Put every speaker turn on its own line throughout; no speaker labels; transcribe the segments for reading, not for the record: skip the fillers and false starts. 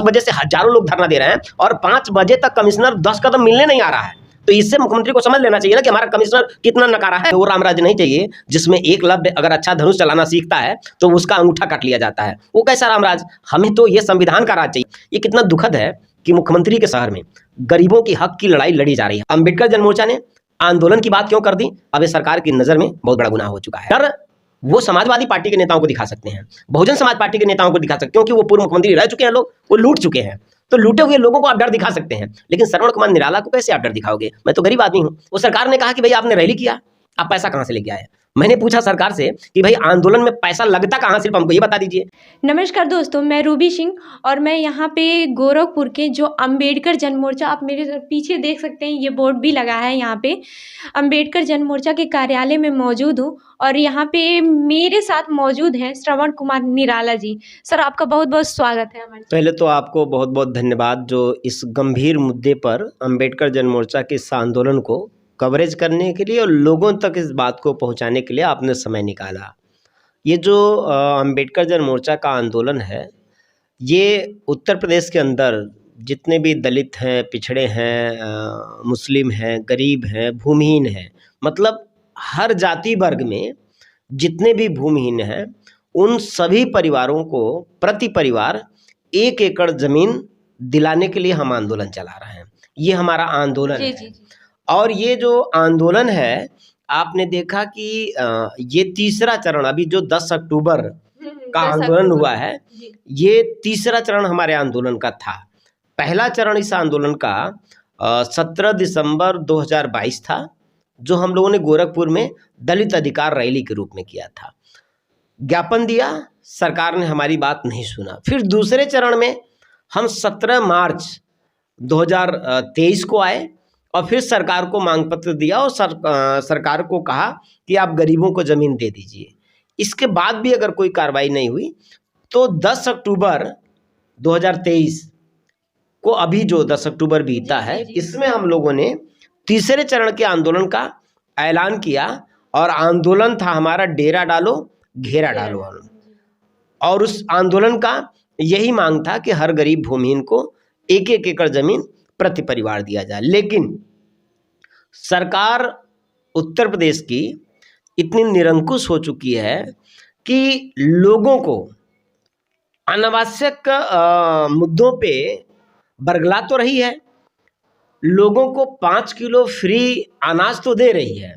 बजे से हजारों लोग धरना दे रहे हैं और 5 बजे तक कमिश्नर 10 कदम मिलने नहीं आ रहा है। तो इससे मुख्यमंत्री को समझ लेना चाहिए ना कि हमारा कमिश्नर कितना नकारा है। वो रामराज्य नहीं चाहिए जिसमें एक लव्य अगर अच्छा धनुष चलाना सीखता है तो उसका अंगूठा काट लिया जाता है। वो कैसा रामराज? हमें तो ये संविधान का राज चाहिए। ये कितना दुखद है कि मुख्यमंत्री के शहर में गरीबों की हक की लड़ाई लड़ी जा रही है। अंबेडकर जनमोर्चा ने आंदोलन की बात क्यों कर दी? अब ये सरकार की नजर में बहुत बड़ा गुनाह हो चुका है। डर वो समाजवादी पार्टी के नेताओं को दिखा सकते हैं, बहुजन समाज पार्टी के नेताओं को दिखा सकते हैं, क्योंकि वो पूर्व मुख्यमंत्री रह चुके हैं, लोग वो लूट चुके हैं। तो लूटे हुए लोगों को आप डर दिखा सकते हैं, लेकिन श्रवण कुमार निराला को कैसे आप डर दिखाओगे? मैं तो गरीब आदमी हूं। वो सरकार ने कहा कि भाई आपने रैली किया, आप पैसा कहां से लेके आए? मैंने पूछा सरकार से कि भाई आंदोलन में पैसा लगता कहां, सिर्फ हमको ये बता दीजिए।
नमस्कार दोस्तों, मैं रूबी सिंह और मैं यहाँ पे गोरखपुर के जो अंबेडकर जनमोर्चा, आप मेरे पीछे देख सकते हैं, ये बोर्ड भी लगा है यहाँ पे, अंबेडकर जनमोर्चा के कार्यालय में मौजूद हूँ और यहाँ पे मेरे साथ मौजूद हैं श्रवण कुमार निराला जी। सर, आपका बहुत बहुत स्वागत है हमारे।
पहले तो आपको बहुत बहुत धन्यवाद जो इस गंभीर मुद्दे पर अंबेडकर जनमोर्चा के इस आंदोलन को कवरेज करने के लिए और लोगों तक इस बात को पहुंचाने के लिए आपने समय निकाला। ये जो अंबेडकर जनमोर्चा का आंदोलन है, ये उत्तर प्रदेश के अंदर जितने भी दलित हैं, पिछड़े हैं, मुस्लिम हैं, गरीब हैं, भूमिहीन हैं, मतलब हर जाति वर्ग में जितने भी भूमिहीन हैं, उन सभी परिवारों को प्रति परिवार 1 एकड़ जमीन दिलाने के लिए हम आंदोलन चला रहे हैं। ये हमारा आंदोलन है।
जी।
और ये जो आंदोलन है, आपने देखा कि ये तीसरा चरण, अभी जो 10 अक्टूबर का आंदोलन हुआ है, ये तीसरा चरण हमारे आंदोलन का था। पहला चरण इस आंदोलन का 17 दिसंबर 2022 था, जो हम लोगों ने गोरखपुर में दलित अधिकार रैली के रूप में किया था। ज्ञापन दिया, सरकार ने हमारी बात नहीं सुना। फिर दूसरे चरण में हम 17 मार्च 2023 को आए और फिर सरकार को मांग पत्र दिया और सरकार को कहा कि आप गरीबों को ज़मीन दे दीजिए। इसके बाद भी अगर कोई कार्रवाई नहीं हुई तो 10 अक्टूबर 2023 को, अभी जो 10 अक्टूबर बीता है, इसमें हम लोगों ने तीसरे चरण के आंदोलन का ऐलान किया और आंदोलन था हमारा डेरा डालो घेरा डालो। और उस आंदोलन का यही मांग था कि हर गरीब भूमिहीन को 1-1 एकड़ जमीन प्रति परिवार दिया जाए। लेकिन सरकार उत्तर प्रदेश की इतनी निरंकुश हो चुकी है कि लोगों को अनावश्यक मुद्दों पे बरगला तो रही है, लोगों को 5 किलो फ्री अनाज तो दे रही है,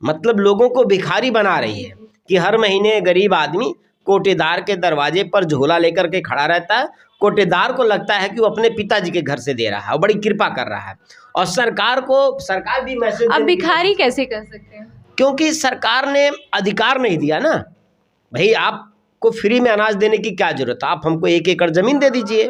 मतलब लोगों को भिखारी बना रही है कि हर महीने गरीब आदमी कोटेदार के दरवाजे पर झोला लेकर के खड़ा रहता है। कोटेदार को लगता है कि वो अपने पिताजी के घर से दे रहा है और बड़ी कृपा कर रहा है। और सरकार भी मैसेज,
अब भिखारी कैसे कर सकते हैं?
क्योंकि सरकार ने अधिकार नहीं दिया ना। भाई आपको फ्री में अनाज देने की क्या जरूरत है? आप हमको 1 एकड़ जमीन दे दीजिए,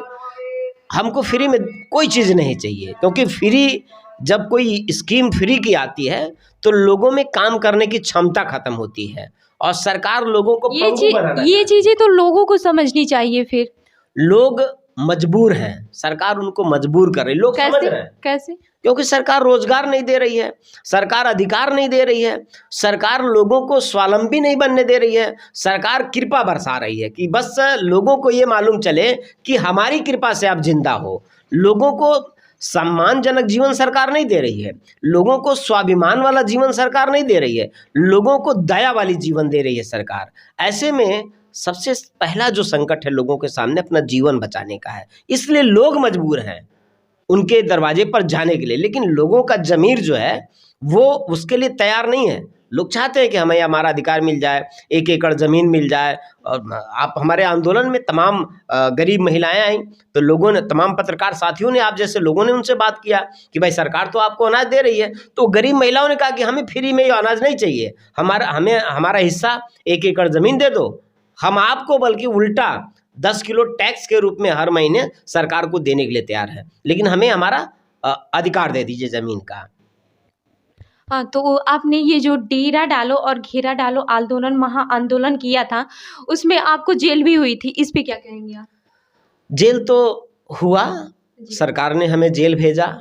हमको फ्री में कोई चीज़ नहीं चाहिए। क्योंकि फ्री, जब कोई स्कीम फ्री की आती है तो लोगों में काम करने की क्षमता खत्म होती है और सरकार लोगों को
ये चीजें तो लोगों को समझनी चाहिए। फिर
लोग मजबूर हैं, सरकार उनको मजबूर कर रही है। लोग समझ रहे हैं
कैसे?
क्योंकि सरकार रोजगार नहीं दे रही है, सरकार अधिकार नहीं दे रही है, सरकार लोगों को स्वावलंबी नहीं बनने दे रही है, सरकार कृपा बरसा रही है कि बस लोगों को ये मालूम चले कि हमारी कृपा से आप जिंदा हो। लोगों को सम्मानजनक जीवन सरकार नहीं दे रही है, लोगों को स्वाभिमान वाला जीवन सरकार नहीं दे रही है, लोगों को दया वाली जीवन दे रही है सरकार। ऐसे में सबसे पहला जो संकट है लोगों के सामने, अपना जीवन बचाने का है। इसलिए लोग मजबूर हैं उनके दरवाजे पर जाने के लिए, लेकिन लोगों का ज़मीर जो है वो उसके लिए तैयार नहीं है। लोग चाहते हैं कि हमें हमारा अधिकार मिल जाए, 1 एकड़ ज़मीन मिल जाए। और आप हमारे आंदोलन में तमाम गरीब महिलाएं आई, तो लोगों ने, तमाम पत्रकार साथियों ने, आप जैसे लोगों ने उनसे बात किया कि भाई सरकार तो आपको अनाज दे रही है। तो गरीब महिलाओं ने कहा कि हमें फ्री में अनाज नहीं चाहिए, हमारा हिस्सा 1 एकड़ ज़मीन दे दो। हम आपको बल्कि उल्टा 10 किलो टैक्स के रूप में हर महीने सरकार को देने के लिए तैयार है, लेकिन हमें हमारा अधिकार दे दीजिए ज़मीन का।
हाँ, तो आपने ये जो डेरा डालो और घेरा डालो आंदोलन, महा आंदोलन किया था, उसमें आपको जेल भी हुई थी, इस पे क्या कहेंगे आप?
जेल तो हुआ, सरकार ने हमें जेल भेजा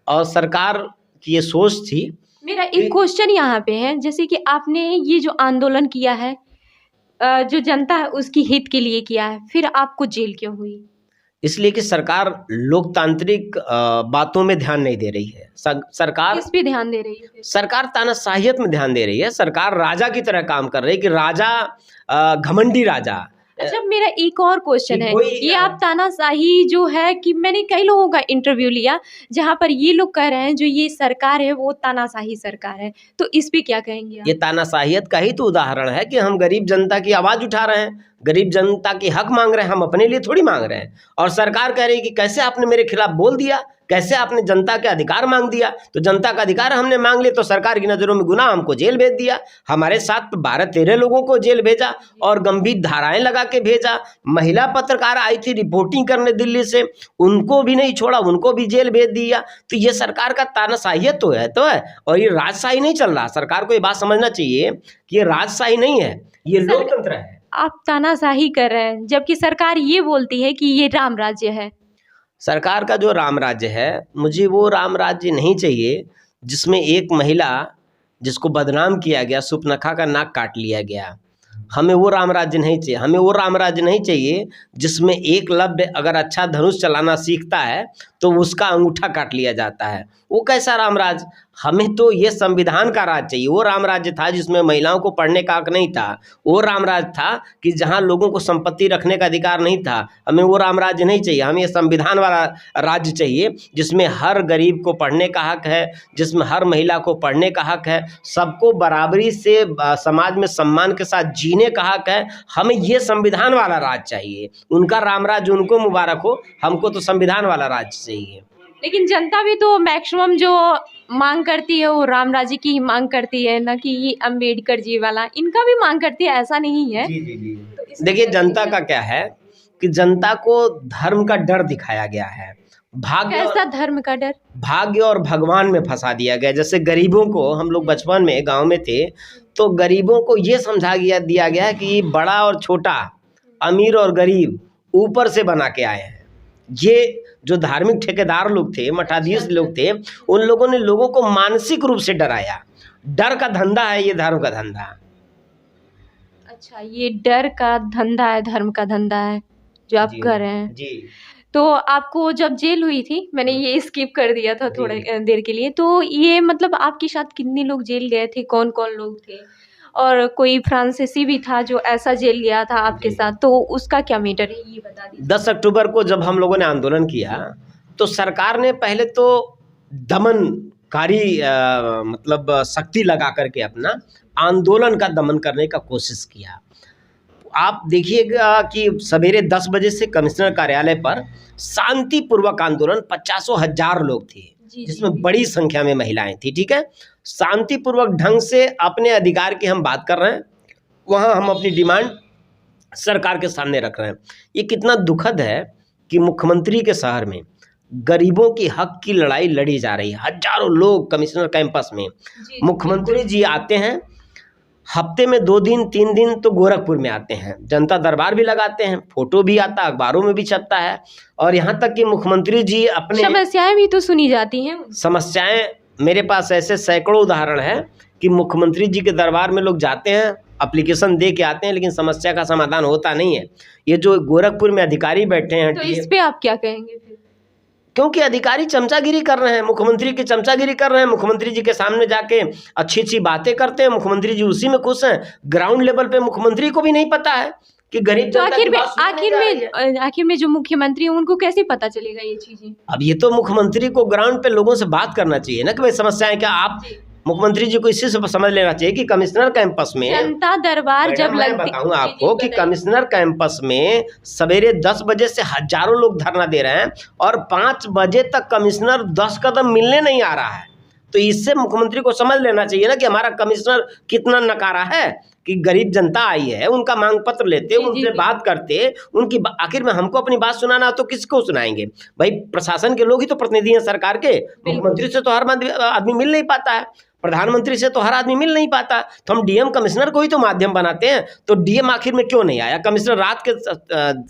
और सरकार की ये सोच थी।
मेरा एक क्वेश्चन यहाँ पे है, जैसे कि आपने ये जो आंदोलन किया है, जो जनता है उसकी हित के लिए किया है, फिर आपको जेल क्यों हुई?
इसलिए कि सरकार लोकतांत्रिक बातों में ध्यान नहीं दे रही है। सरकार
किस पे ध्यान दे रही है फिर?
सरकार तानाशाहियत में ध्यान दे रही है। सरकार राजा की तरह काम कर रही है कि राजा घमंडी राजा।
अच्छा, मेरा एक और क्वेश्चन
कि
है,
कोई,
ये आप तानाशाही जो है कि मैंने कई लोगों का इंटरव्यू लिया जहाँ पर ये लोग कह रहे हैं जो ये सरकार है वो तानाशाही सरकार है, तो इस पे क्या कहेंगे आप?
ये तानाशाहियत का ही तो उदाहरण है कि हम गरीब जनता की आवाज उठा रहे हैं, गरीब जनता की हक मांग रहे हैं, हम अपने लिए थोड़ी मांग रहे हैं। और सरकार कह रही है कि कैसे आपने मेरे खिलाफ बोल दिया, कैसे आपने जनता के अधिकार मांग दिया। तो जनता का अधिकार हमने मांग लिया तो सरकार की नज़रों में गुनाह, हमको जेल भेज दिया। हमारे साथ 12-13 लोगों को जेल भेजा और गंभीर धाराएं लगा के भेजा। महिला पत्रकार आई थी रिपोर्टिंग करने दिल्ली से, उनको भी नहीं छोड़ा, उनको भी जेल भेज दिया। तो ये सरकार का तानाशाहियत तो है और ये राजशाही नहीं चल रहा। सरकार को ये बात समझना चाहिए कि ये राजशाही नहीं है, ये लोकतंत्र है।
आप तानाशाही कर रहे हैं जबकि सरकार ये बोलती है कि ये राम राज्य है।
सरकार का जो राम राज्य है, मुझे वो राम राज्य नहीं चाहिए जिसमें एक महिला जिसको बदनाम किया गया, सुपनखा का नाक काट लिया गया। हमें वो राम राज्य नहीं चाहिए। हमें वो राम राज्य नहीं चाहिए जिसमें एकलव्य अगर अच्छा धनुष चलाना सीखता है तो उसका अंगूठा काट लिया जाता है। वो कैसा राम राज्य? हमें तो ये संविधान का राज चाहिए। वो राम राज्य था जिसमें महिलाओं को पढ़ने का हक नहीं था। वो राम राज्य था कि जहाँ लोगों को संपत्ति रखने का अधिकार नहीं था। हमें वो राम राज्य नहीं चाहिए। हमें ये संविधान वाला राज्य चाहिए जिसमें हर गरीब को पढ़ने का हक है, जिसमें हर महिला को पढ़ने का हक है, सबको बराबरी से समाज में सम्मान के साथ जीने का हक है। हमें ये संविधान वाला राज चाहिए। उनका राम राज्य उनको मुबारक हो, हमको तो संविधान वाला राज्य चाहिए।
लेकिन जनता भी तो मैक्सिमम जो मांग करती है वो राम राज्य की ही मांग करती है, ना कि ये अम्बेडकर जी वाला। इनका भी मांग करती है, ऐसा नहीं है।
तो देखिए, जनता का क्या है कि जनता को धर्म का डर दिखाया गया है।
कैसा धर्म का डर?
भाग्य और भगवान में फंसा दिया गया। जैसे गरीबों को, हम लोग बचपन में गांव में थे तो गरीबों को ये समझा दिया गया कि बड़ा और छोटा, अमीर और गरीब ऊपर से बना के आए हैं। ये जो धार्मिक ठेकेदार लोग थे, मठाधीश लोग थे, उन लोगों ने लोगों को मानसिक रूप से डराया। डर का धंधा है ये धर्म का धंधा।
अच्छा, ये डर का धंधा है, धर्म का धंधा है जो आप कर रहे हैं
जी।
तो आपको जब जेल हुई थी, मैंने ये स्किप कर दिया था थोड़ी देर के लिए, तो ये मतलब आपके साथ कितने लोग जेल गए थे, कौन कौन लोग थे? और कोई फ्रांसीसी भी था जो ऐसा जेल गया था आपके साथ, तो उसका क्या मैटर है ये बता दीजिए।
10 अक्टूबर को जब हम लोगों ने आंदोलन किया तो सरकार ने पहले तो दमनकारी मतलब शक्ति लगा करके अपना आंदोलन का दमन करने का कोशिश किया। आप देखिएगा कि सवेरे 10 बजे से कमिश्नर कार्यालय पर शांतिपूर्वक आंदोलन, 50,000 लोग थे जिसमें बड़ी संख्या में महिलाएं थी। ठीक है, शांतिपूर्वक ढंग से अपने अधिकार की हम बात कर रहे हैं, वहाँ हम अपनी डिमांड सरकार के सामने रख रहे हैं। ये कितना दुखद है कि मुख्यमंत्री के शहर में गरीबों की हक की लड़ाई लड़ी जा रही है। हजारों लोग कमिश्नर कैंपस में, मुख्यमंत्री जी आते हैं हफ्ते में 2 दिन 3 दिन तो गोरखपुर में आते हैं, जनता दरबार भी लगाते हैं, फोटो भी आता, अखबारों में भी छपता है। और यहाँ तक कि मुख्यमंत्री जी अपने
समस्याएं भी तो सुनी जाती हैं।
समस्याएं, मेरे पास ऐसे सैकड़ों उदाहरण हैं कि मुख्यमंत्री जी के दरबार में लोग जाते हैं, एप्लीकेशन दे के आते हैं, लेकिन समस्या का समाधान होता नहीं है। ये जो गोरखपुर में अधिकारी बैठे हैं,
तो इस पे आप क्या कहेंगे फिर?
क्योंकि अधिकारी चमचागिरी कर रहे हैं, मुख्यमंत्री की चमचागिरी कर रहे हैं। मुख्यमंत्री जी के सामने जाके अच्छी अच्छी बातें करते हैं, मुख्यमंत्री जी उसी में खुश हैं। ग्राउंड लेवल पे मुख्यमंत्री को भी नहीं पता है कि गरीब
तो
जनता की बात सुनने जा रही है।
आखिर में जो मुख्यमंत्री हैं उनको कैसे पता चलेगा ये चीजें?
अब ये तो मुख्यमंत्री को ग्राउंड पे लोगों से बात करना चाहिए ना कि भाई समस्याएं क्या। आप मुख्यमंत्री जी को इसी से समझ लेना चाहिए कि कमिश्नर कैंपस में
जनता दरबार जब
मैं बताऊं आपको कि कमिश्नर कैंपस में सवेरे 10 बजे से हजारों लोग धरना दे रहे हैं और 5 बजे तक कमिश्नर 10 कदम मिलने नहीं आ रहा है। तो इससे मुख्यमंत्री को समझ लेना चाहिए ना कि हमारा कमिश्नर कितना नकारा है कि गरीब जनता आई है, उनका मांग पत्र लेते, उनसे बात करते, उनकी आखिर में हमको अपनी बात सुनाना तो किसको सुनाएंगे भाई? प्रशासन के लोग ही तो प्रतिनिधि हैं सरकार के। मुख्यमंत्री से तो हर आदमी मिल नहीं पाता है, प्रधानमंत्री से तो हर आदमी मिल नहीं पाता, तो हम डीएम कमिश्नर को ही तो माध्यम बनाते हैं। तो डीएम आखिर में क्यों नहीं आया? कमिश्नर रात के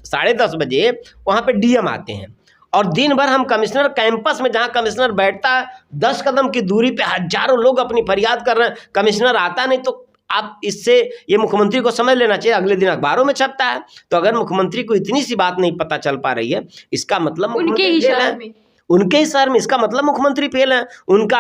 10:30 बजे वहाँ पे डीएम आते हैं और दिन भर हम कमिश्नर कैंपस में, जहाँ कमिश्नर बैठता है 10 कदम की दूरी पे हजारों लोग अपनी फरियाद कर रहे हैं, कमिश्नर आता नहीं। तो आप इससे ये मुख्यमंत्री को समझ लेना चाहिए, अगले दिन अखबारों में छपता है। तो अगर मुख्यमंत्री को इतनी सी बात नहीं पता चल पा रही है, इसका मतलब
उनके ही शहर में,
उनके ही शहर में, इसका मतलब मुख्यमंत्री फेल है, उनका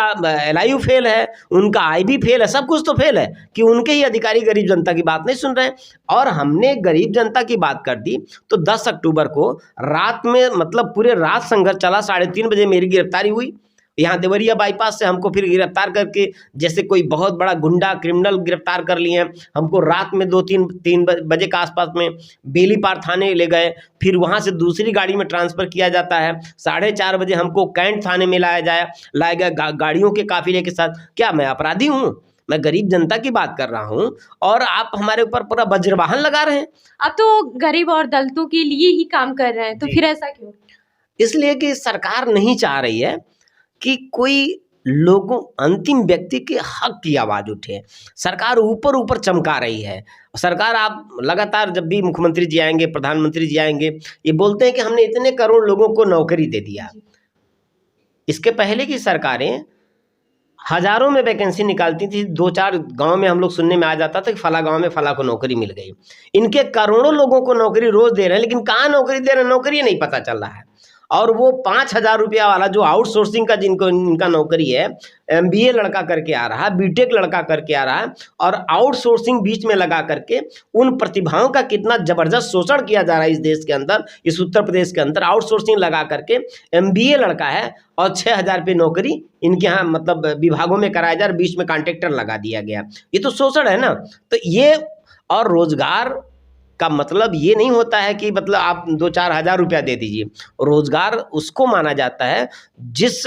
LIU फेल है, उनका IB फेल है, सब कुछ तो फेल है कि उनके ही अधिकारी गरीब जनता की बात नहीं सुन रहे हैं। और हमने गरीब जनता की बात कर दी तो 10 अक्टूबर को रात में, मतलब पूरे रात संघर्ष चला, 3:30 बजे मेरी गिरफ्तारी हुई यहाँ देवरिया बाईपास से। हमको फिर गिरफ्तार करके, जैसे कोई बहुत बड़ा गुंडा क्रिमिनल गिरफ्तार कर लिए हैं, हमको रात में 2-3 बजे के आसपास में बेलीपार थाने ले गए। फिर वहाँ से दूसरी गाड़ी में ट्रांसफ़र किया जाता है। 4:30 बजे हमको कैंट थाने में लाया गया गाड़ियों के काफिले के साथ। क्या मैं अपराधी हूँ? मैं गरीब जनता की बात कर रहा हूँ और आप हमारे ऊपर पूरा वज्रवाहन लगा रहे हैं।
आप तो गरीब और दलितों के लिए ही काम कर रहे हैं, तो फिर ऐसा क्यों?
इसलिए कि सरकार नहीं चाह रही है कि कोई लोगों, अंतिम व्यक्ति के हक की आवाज़ उठे। सरकार ऊपर ऊपर चमका रही है। सरकार, आप लगातार जब भी मुख्यमंत्री जी आएंगे, प्रधानमंत्री जी आएंगे, ये बोलते हैं कि हमने इतने करोड़ लोगों को नौकरी दे दिया। इसके पहले की सरकारें हजारों में वैकेंसी निकालती थी, 2-4 गांव में हम लोग सुनने में आ जाता था कि फला गांव में फला को नौकरी मिल गई। इनके करोड़ों लोगों को नौकरी रोज दे रहे हैं, लेकिन कहाँ नौकरी दे रहे हैं, नौकरी नहीं पता चल रहा है। और वो 5,000 रुपया वाला जो आउटसोर्सिंग का जिनको इनका नौकरी है, MBA लड़का करके आ रहा है, BTech लड़का करके आ रहा है, और आउटसोर्सिंग बीच में लगा करके उन प्रतिभाओं का कितना जबरदस्त शोषण किया जा रहा है इस देश के अंदर, इस उत्तर प्रदेश के अंदर। आउटसोर्सिंग लगा करके MBA लड़का है और 6,000 रुपये नौकरी इनके यहाँ मतलब विभागों में कराया जा रहा, बीच में कॉन्ट्रैक्टर लगा दिया गया। ये तो शोषण है ना। तो ये, और रोजगार का मतलब ये नहीं होता है कि मतलब आप 2-4 हज़ार रुपया दे दीजिए। रोजगार उसको माना जाता है जिस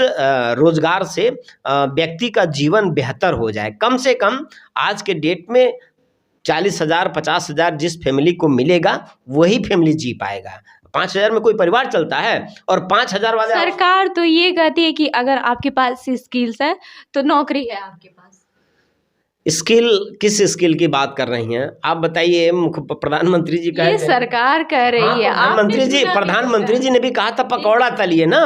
रोजगार से व्यक्ति का जीवन बेहतर हो जाए। कम से कम आज के डेट में 40,000 50,000 जिस फैमिली को मिलेगा वही फैमिली जी पाएगा। 5,000 में कोई परिवार चलता है, और 5,000 वाले।
सरकार तो ये कहती है कि अगर आपके पास स्किल्स है तो नौकरी है आपके पास।
स्किल, किस स्किल की बात कर रही हैं आप बताइए? प्रधानमंत्री जी कह
ये सरकार कह रही है।
प्रधानमंत्री जी ने भी कहा था पकौड़ा तलिए ना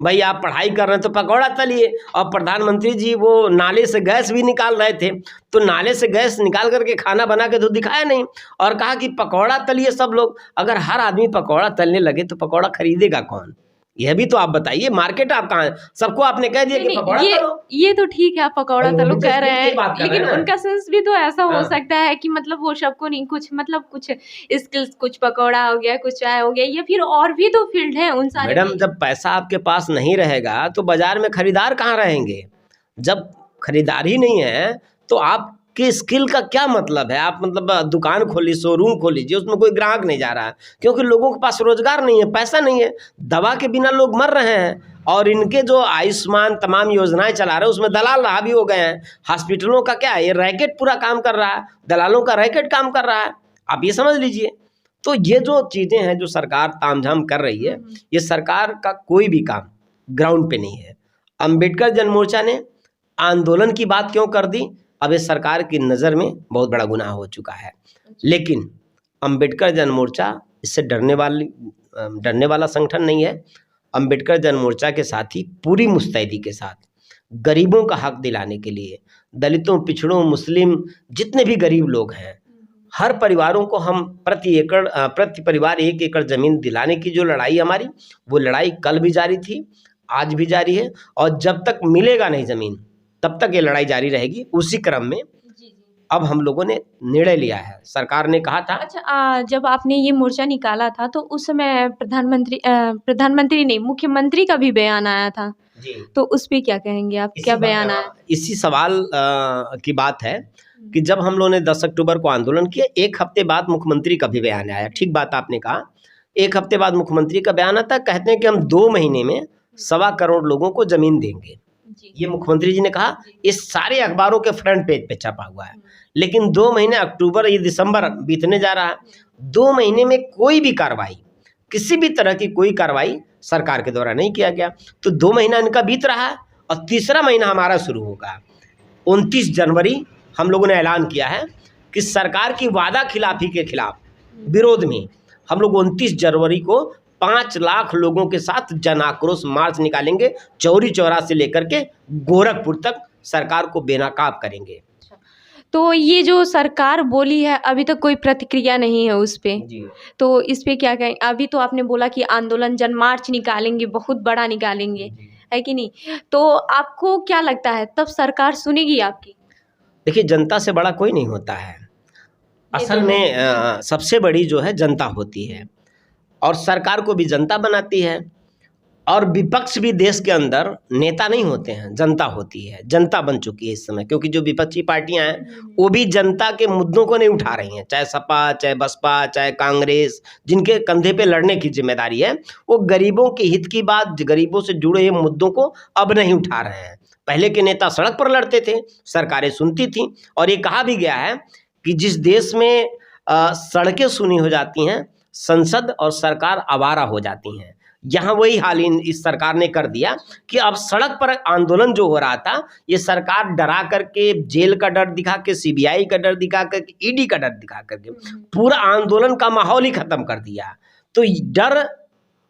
भाई, आप पढ़ाई कर रहे हैं तो पकौड़ा तलिए। और प्रधानमंत्री जी वो नाले से गैस भी निकाल रहे थे, तो नाले से गैस निकाल करके खाना बना के तो दिखाया नहीं, और कहा कि पकौड़ा तलिए सब लोग। अगर हर आदमी पकौड़ा तलने लगे तो पकौड़ा खरीदेगा कौन? यह भी तो आप बताइए। मार्केट आप कहाँ है? सबको आपने कह दिया कि पकौड़ा तलो।
ये तो ठीक है, आप पकौड़ा तलो कह रहे हैं, लेकिन उनका सेंस भी तो ऐसा हो सकता है कि मतलब वो सबको नहीं, कुछ मतलब कुछ स्किल्स, कुछ पकौड़ा हो गया, कुछ चाय हो गया, या फिर और भी तो फील्ड है उन सारे।
मैडम, जब पैसा आपके पास नहीं रहेगा तो बाजार में खरीदार कहाँ रहेंगे? जब खरीदार ही नहीं है तो आप कि स्किल का क्या मतलब है? आप मतलब दुकान खोली, शोरूम खोल लीजिए, उसमें कोई ग्राहक नहीं जा रहा है क्योंकि लोगों के पास रोजगार नहीं है, पैसा नहीं है। दवा के बिना लोग मर रहे हैं, और इनके जो आयुष्मान तमाम योजनाएं चला रहे हैं उसमें दलाल हावी हो गए हैं। हॉस्पिटलों का क्या है, ये रैकेट पूरा काम कर रहा है, दलालों का रैकेट काम कर रहा है, आप ये समझ लीजिए। तो ये जो चीज़ें हैं जो सरकार तामझाम कर रही है, ये सरकार का कोई भी काम ग्राउंड पे नहीं है। अम्बेडकर जन मोर्चा ने आंदोलन की बात क्यों कर दी? अब इस सरकार की नज़र में बहुत बड़ा गुनाह हो चुका है, लेकिन अम्बेडकर जन मोर्चा इससे डरने वाला संगठन नहीं है। अम्बेडकर जन मोर्चा के साथ ही पूरी मुस्तैदी के साथ गरीबों का हक दिलाने के लिए, दलितों, पिछड़ों, मुस्लिम, जितने भी गरीब लोग हैं, हर परिवारों को हम प्रति परिवार 1 एकड़ ज़मीन दिलाने की जो लड़ाई हमारी, वो लड़ाई कल भी जारी थी, आज भी जारी है, और जब तक मिलेगा नहीं ज़मीन तब तक ये लड़ाई जारी रहेगी। उसी क्रम में अब हम लोगों ने निर्णय लिया है, सरकार ने कहा था।
अच्छा, जब आपने ये मोर्चा निकाला था तो उस समय प्रधानमंत्री नहीं, मुख्यमंत्री का भी बयान आया था जी। तो उस पे क्या कहेंगे आप? क्या बयान आया?
इसी सवाल की बात है कि जब हम लोगों ने 10 अक्टूबर को आंदोलन किया, 1 हफ्ते बाद मुख्यमंत्री का भी बयान आया। ठीक बात आपने कहा, 1 हफ्ते बाद मुख्यमंत्री का बयान आता, कहते हैं कि हम 2 महीने में 1.25 करोड़ लोगों को जमीन देंगे। ये मुख्यमंत्री जी ने कहा, इस सारे अखबारों के फ्रंट पेज पे छपा हुआ है। लेकिन 2 महीने, अक्टूबर, ये दिसंबर बीतने जा रहा है, 2 महीने में कोई भी कार्रवाई, किसी भी तरह की कोई कार्रवाई सरकार के द्वारा नहीं किया गया। तो 2 महीना इनका बीत रहा है और तीसरा महीना हमारा शुरू होगा। 29 जनवरी हम लोगों ने ऐलान किया है कि सरकार की वादा खिलाफी के खिलाफ विरोध में हम लोग 29 जनवरी को 5 लाख लोगों के साथ जन आक्रोश मार्च निकालेंगे। चौरी चौरा से लेकर के गोरखपुर तक सरकार को बेनकाब करेंगे।
तो ये जो सरकार बोली है अभी तक कोई प्रतिक्रिया नहीं है उस पे,
जी।
तो इस पे क्या कहें? अभी तो आपने बोला कि आंदोलन जन मार्च निकालेंगे, बहुत बड़ा निकालेंगे,
जी।
है कि नहीं? तो आपको क्या लगता है तब सरकार सुनेगी आपकी?
देखिए, जनता से बड़ा कोई नहीं होता है।
ये
असल
तो
में
है।
सबसे बड़ी जो है जनता होती है, और सरकार को भी जनता बनाती है, और विपक्ष भी देश के अंदर नेता नहीं होते हैं, जनता होती है। जनता बन चुकी है इस समय, क्योंकि जो विपक्षी पार्टियां हैं वो भी जनता के मुद्दों को नहीं उठा रही हैं, चाहे सपा, चाहे बसपा, चाहे कांग्रेस, जिनके कंधे पे लड़ने की जिम्मेदारी है, वो गरीबों के हित की बात, गरीबों से जुड़े हुए मुद्दों को अब नहीं उठा रहे हैं। पहले के नेता सड़क पर लड़ते थे, सरकारें सुनती थी, और ये कहा भी गया है कि जिस देश में सड़कें सुनी हो जाती हैं, संसद और सरकार आवारा हो जाती हैं। यहाँ वही हाल इस सरकार ने कर दिया कि अब सड़क पर आंदोलन जो हो रहा था, ये सरकार डरा करके, जेल का डर दिखा के, सीबीआई का डर दिखा करके, ईडी का डर दिखा करके पूरा आंदोलन का माहौल ही खत्म कर दिया। तो डर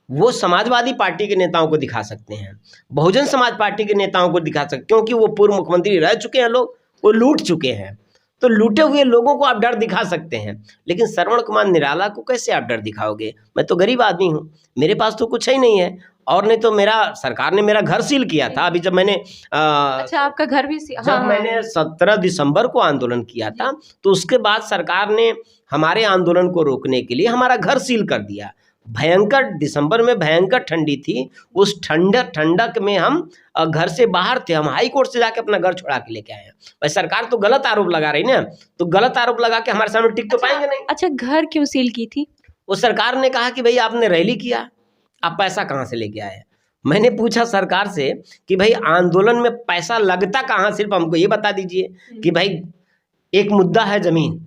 वो समाजवादी पार्टी के नेताओं को दिखा सकते हैं, बहुजन समाज पार्टी के नेताओं को दिखा सकते हैं, क्योंकि वो पूर्व मुख्यमंत्री रह चुके हैं लोग, वो लूट चुके हैं। तो लूटे हुए लोगों को आप डर दिखा सकते हैं, लेकिन श्रवण कुमार निराला को कैसे आप डर दिखाओगे? मैं तो गरीब आदमी हूँ, मेरे पास तो कुछ ही नहीं है, और नहीं तो मेरा सरकार ने मेरा घर सील किया था। अभी जब मैंने
अच्छा, आपका घर भी
जब मैंने 17 दिसंबर को आंदोलन किया था, तो उसके बाद सरकार ने हमारे आंदोलन को रोकने के लिए हमारा घर सील कर दिया। भयंकर दिसंबर में भयंकर ठंडी थी, उस ठंडक में हम घर से बाहर थे, हम हाई कोर्ट से जाके अपना घर छोड़ा के लेके आए हैं। भाई सरकार तो गलत आरोप लगा रही ना, तो गलत आरोप लगा के हमारे सामने टिक तो पाएंगे नहीं।
अच्छा, घर क्यों सील की थी?
वो सरकार ने कहा कि भाई आपने रैली किया, आप पैसा कहाँ से लेके आए? मैंने पूछा सरकार से कि भाई आंदोलन में पैसा लगता कहाँ, सिर्फ हमको ये बता दीजिए कि भाई एक मुद्दा है जमीन,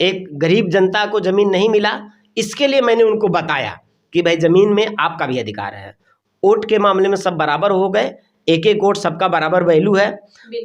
एक गरीब जनता को जमीन नहीं मिला, इसके लिए मैंने उनको बताया कि भाई जमीन में आपका भी अधिकार है। वोट के मामले में सब बराबर हो गए, एक एक वोट सबका बराबर वैल्यू है।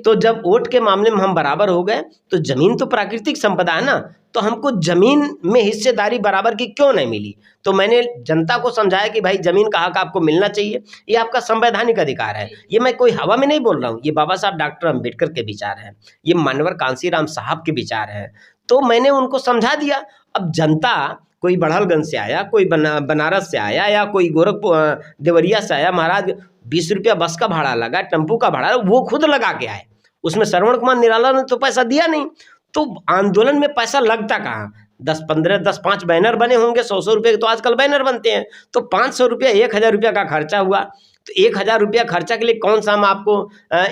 तो जब वोट के मामले में हम बराबर हो गए, तो जमीन तो प्राकृतिक संपदा है ना, तो हमको जमीन में हिस्सेदारी बराबर की क्यों नहीं मिली? तो मैंने जनता को समझाया कि भाई जमीन का हक आपको मिलना चाहिए, ये आपका संवैधानिक अधिकार है। ये मैं कोई हवा में नहीं बोल रहा हूँ, ये बाबा साहब डॉक्टर अम्बेडकर के विचार हैं, ये मानवर कांसीराम साहब के विचार हैं। तो मैंने उनको समझा दिया। अब जनता, कोई बड़हलगंज से आया, कोई बनारस से आया, या कोई गोरखपुर देवरिया से आया, महाराज 20 रुपया बस का भाड़ा लगा, टेम्पू का भाड़ा वो खुद लगा के आए, उसमें श्रवण कुमार निराला ने तो पैसा दिया नहीं। तो आंदोलन में पैसा लगता कहाँ? 10-5 बैनर बने होंगे, 100 रुपये के तो आजकल बैनर बनते हैं, तो 500 रुपया, 1000 रुपया का खर्चा हुआ। तो 1000 रुपया खर्चा के लिए कौन सा हम आपको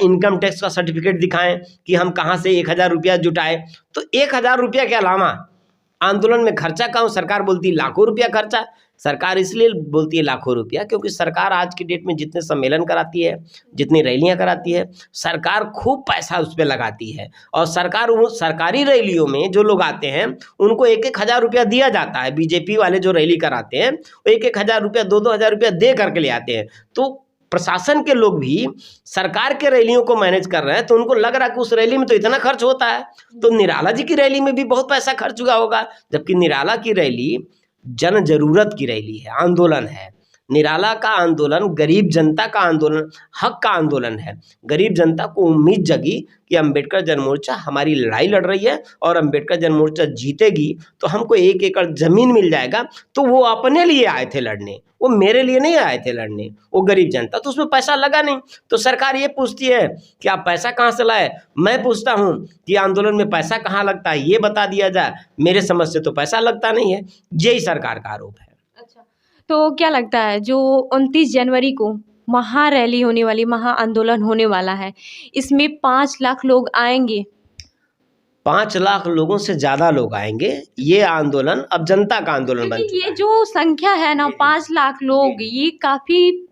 इनकम टैक्स का सर्टिफिकेट दिखाएं कि हम कहाँ से 1000 रुपया जुटाए? तो 1000 रुपया के अलावा आंदोलन में खर्चा कहाँ? सरकार बोलती है लाखों रुपया खर्चा। सरकार इसलिए बोलती है लाखों रुपया क्योंकि सरकार आज की डेट में जितने सम्मेलन कराती है, जितनी रैलियां कराती है, सरकार खूब पैसा उस पर लगाती है। और सरकार वो सरकारी रैलियों में जो लोग आते हैं उनको 1-1000 रुपया दिया जाता है। बीजेपी वाले जो रैली कराते हैं वो 1-1000 रुपया, 2-2000 रुपया दे करके ले आते हैं। तो प्रशासन के लोग भी सरकार के रैलियों को मैनेज कर रहे हैं, तो उनको लग रहा है कि उस रैली में तो इतना खर्च होता है, तो निराला जी की रैली में भी बहुत पैसा खर्च हुआ होगा। जबकि निराला की रैली जन जरूरत की रैली है, आंदोलन है। निराला का आंदोलन गरीब जनता का आंदोलन, हक का आंदोलन है। गरीब जनता को उम्मीद जगी कि अंबेडकर जन मोर्चा हमारी लड़ाई लड़ रही है और अंबेडकर जन मोर्चा जीतेगी तो हमको 1 एकड़ जमीन मिल जाएगा। तो वो अपने लिए आए थे लड़ने, वो मेरे लिए नहीं आए थे लड़ने, वो गरीब जनता। तो उसमें पैसा लगा नहीं। तो सरकार ये पूछती है कि आप पैसा कहाँ से लाए? मैं पूछता हूँ कि आंदोलन में पैसा कहाँ लगता है, ये बता दिया जाए। मेरे समझ से तो पैसा लगता नहीं है, यही सरकार का आरोप है।
अच्छा, तो क्या लगता है जो 29 जनवरी को महा रैली होने वाली, महा आंदोलन होने वाला है, इसमें 5 लाख लोग आएंगे?
5 लाख लोगों से ज़्यादा लोग आएंगे। ये आंदोलन अब जनता का आंदोलन बन चुका है।
ये जो संख्या है ना, 5 लाख लोग, ये काफ़ी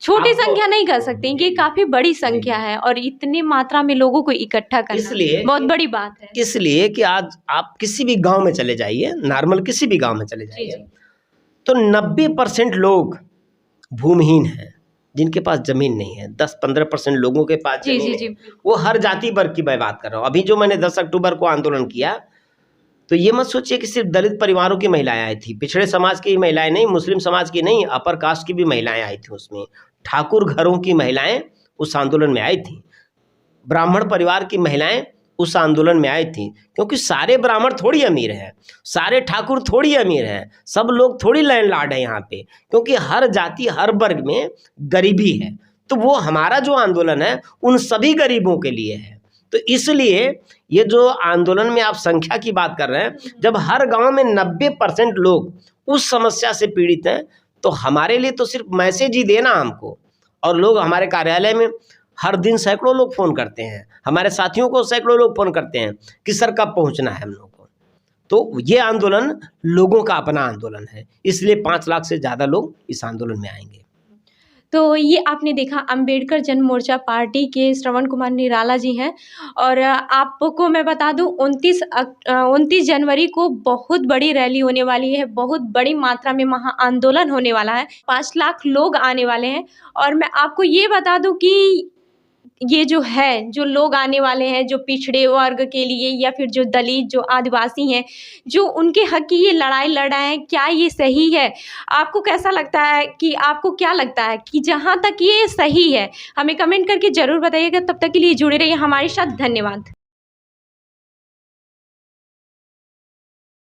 छोटी संख्या नहीं कह सकते, ये काफ़ी बड़ी संख्या है और इतनी मात्रा में लोगों को इकट्ठा करना
इसलिए
बहुत बड़ी बात है।
इसलिए कि आज आप किसी भी गांव में चले जाइए, नॉर्मल किसी भी गांव में चले जाइए, तो 90% लोग भूमिहीन हैं, जिनके पास जमीन नहीं है। 10-15% लोगों के पास जमीन है। वो हर जाति वर्ग की मैं बात कर रहा हूँ। अभी जो मैंने 10 अक्टूबर को आंदोलन किया, तो ये मत सोचिए कि सिर्फ दलित परिवारों की महिलाएं आई थी, पिछड़े समाज की महिलाएं नहीं, मुस्लिम समाज की नहीं, अपर कास्ट की भी महिलाएं आई थी। उसमें ठाकुर घरों की महिलाएं उस आंदोलन में आई थी, ब्राह्मण परिवार की महिलाएं उस आंदोलन में आई थी, क्योंकि सारे ब्राह्मण थोड़ी अमीर हैं, सारे ठाकुर थोड़ी अमीर हैं, सब लोग थोड़ी लैंडलॉर्ड है यहाँ पे, क्योंकि हर जाति हर वर्ग में गरीबी है। तो वो हमारा जो आंदोलन है उन सभी गरीबों के लिए है। तो इसलिए ये जो आंदोलन में आप संख्या की बात कर रहे हैं, जब हर गांव में 90% लोग उस समस्या से पीड़ित हैं, तो हमारे लिए तो सिर्फ मैसेज ही देना हमको, और लोग हमारे कार्यालय में हर दिन सैकड़ों लोग फ़ोन करते हैं, हमारे साथियों को सैकड़ों लोग फ़ोन करते हैं कि सर कब पहुंचना है हम लोग को। तो ये आंदोलन लोगों का अपना आंदोलन है, इसलिए 5 लाख से ज़्यादा लोग इस आंदोलन में आएंगे।
तो ये आपने देखा अम्बेडकर जन मोर्चा पार्टी के श्रवण कुमार निराला जी हैं। और आपको मैं बता दूं 29 जनवरी को बहुत बड़ी रैली होने वाली है, बहुत बड़ी मात्रा में महा आंदोलन होने वाला है, 5 लाख लोग आने वाले हैं। और मैं आपको ये बता दूं कि ये जो है, जो लोग आने वाले हैं, जो पिछड़े वर्ग के लिए या फिर जो दलित, जो आदिवासी हैं, जो उनके हक की ये लड़ाई लड़ रहे हैं, क्या ये सही है? आपको कैसा लगता है कि आपको क्या लगता है कि जहाँ तक ये सही है? हमें कमेंट करके ज़रूर बताइएगा। तब तक के लिए जुड़े रहिए हमारे साथ। धन्यवाद।